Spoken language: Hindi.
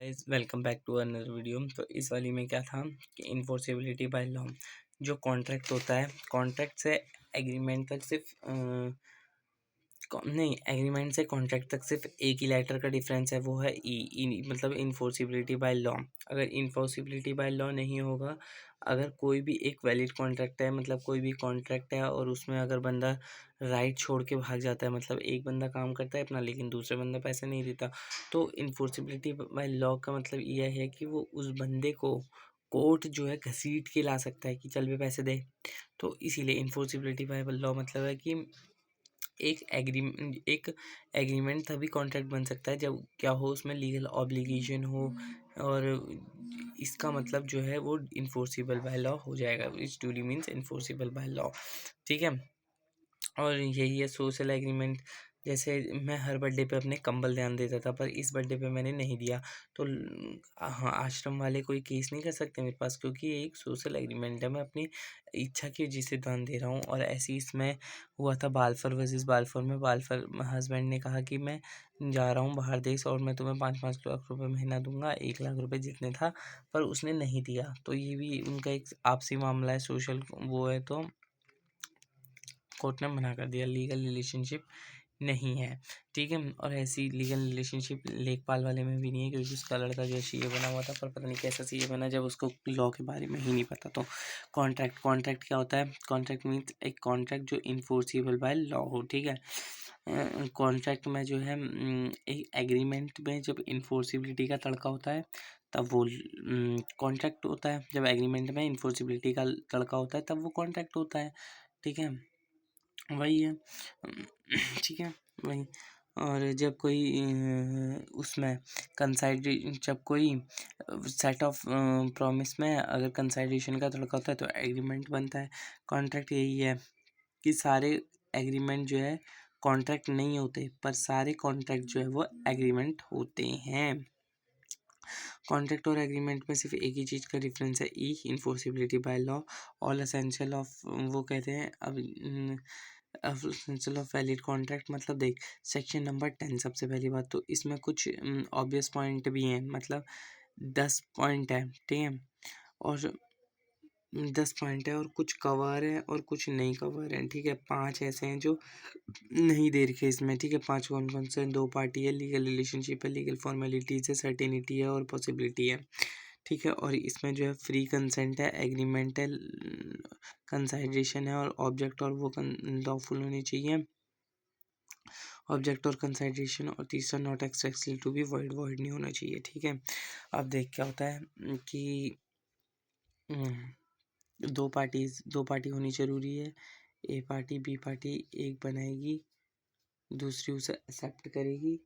Guys welcome back to another video. तो इस वाली में क्या था कि इन्फोर्सेबिलिटी बाय लॉ जो कॉन्ट्रैक्ट होता है, कॉन्ट्रैक्ट से एग्रीमेंट तक सिर्फ नहीं, एग्रीमेंट से कॉन्ट्रैक्ट तक सिर्फ एक ही लेटर का डिफरेंस है, वो है मतलब इन्फोर्सिबिलिटी बाय लॉ। अगर इन्फोर्सिबिलिटी बाय लॉ नहीं होगा, अगर कोई भी एक वैलिड कॉन्ट्रैक्ट है, मतलब कोई भी कॉन्ट्रैक्ट है और उसमें अगर बंदा राइट छोड़ के भाग जाता है, मतलब एक बंदा काम करता है अपना लेकिन दूसरा बंदा पैसे नहीं देता, तो इन्फोर्सिबिलिटी बाय लॉ का मतलब यह है कि वो उस बंदे को कोर्ट जो है घसीट के ला सकता है कि चल भी पैसे दे। तो इसीलिए इन्फोर्सिबिलिटी बाय लॉ मतलब है कि एक एग्रीमेंट तभी कॉन्ट्रैक्ट बन सकता है जब क्या हो, उसमें लीगल ऑब्लिगेशन हो, और इसका मतलब जो है वो इन्फोर्सिबल बाय लॉ हो जाएगा। It's duly means enforceable by law. ठीक है। और यही है सोशल एग्रीमेंट। जैसे मैं हर बर्थडे पे अपने कंबल ध्यान देता था, पर इस बर्थडे पे मैंने नहीं दिया, तो हाँ, आश्रम वाले कोई केस नहीं कर सकते मेरे पास, क्योंकि ये एक सोशल एग्रीमेंट है। मैं अपनी इच्छा की वजह से दान दे रहा हूँ। और ऐसे ही इसमें हुआ था बालफर वर्सेस बालफर में। बालफर हस्बैंड ने कहा कि मैं जा रहा हूँ बाहर देश और मैं तुम्हें 5-5 लाख रुपए महीना दूंगा, 1 लाख रुपए जितने था, पर उसने नहीं दिया। तो ये भी उनका एक आपसी मामला है, सोशल वो है, तो कोर्ट ने मना कर दिया, लीगल रिलेशनशिप नहीं है। ठीक है। और ऐसी लीगल रिलेशनशिप लेखपाल वाले में भी नहीं है, क्योंकि उसका लड़का जो सीए बना हुआ था, पर पता नहीं कैसा सीए बना जब उसको लॉ के बारे में ही नहीं पता। तो कॉन्ट्रैक्ट क्या होता है? कॉन्ट्रैक्ट मीन्स एक कॉन्ट्रैक्ट जो इन्फोर्सिबल बाय लॉ हो। ठीक है। कॉन्ट्रैक्ट में जो है एक एग्रीमेंट में जब इन्फोर्सिबिलिटी का तड़का होता है तब वो कॉन्ट्रैक्ट होता है, जब एग्रीमेंट में इन्फोर्सिबिलिटी का तड़का होता है तब वो कॉन्ट्रैक्ट होता है। ठीक है। वही है। ठीक है। वही। और जब कोई उसमें जब कोई सेट ऑफ प्रॉमिस में अगर कंसाइडेशन का तड़का होता है तो एग्रीमेंट बनता है। कॉन्ट्रैक्ट यही है कि सारे एग्रीमेंट जो है कॉन्ट्रैक्ट नहीं होते, पर सारे कॉन्ट्रैक्ट जो है वो एग्रीमेंट होते हैं। कॉन्ट्रैक्ट और एग्रीमेंट में सिर्फ एक ही चीज़ का डिफरेंस है, ई enforceability by law. All essential of वो कहते हैं अब एसेंशियल ऑफ वैलिड कॉन्ट्रैक्ट। मतलब देख, सेक्शन नंबर 10 सबसे पहली बात तो इसमें कुछ ऑब्वियस पॉइंट भी हैं, मतलब 10 पॉइंट है। ठीक है। और 10 पॉइंट है और कुछ कवर है और कुछ नहीं कवर है। ठीक है। 5 ऐसे हैं जो नहीं दे रखे इसमें। ठीक है। 5 कौन कौन से? 2 पार्टी है, लीगल रिलेशनशिप है, लीगल फॉर्मेलिटीज है, सर्टेनिटी है और पॉसिबिलिटी है। ठीक है। और इसमें जो है फ्री कंसेंट है, एग्रीमेंट है, कंसाइडेशन है और ऑब्जेक्ट और वो लॉफुल होनी चाहिए, ऑब्जेक्ट और कंसाइडेशन। और तीसरा not accessible to be void, void नहीं होना चाहिए। ठीक है। अब देख क्या होता है कि दो पार्टी होनी जरूरी है। ए पार्टी बी पार्टी एक बनाएगी, दूसरी उसे एक्सेप्ट करेगी।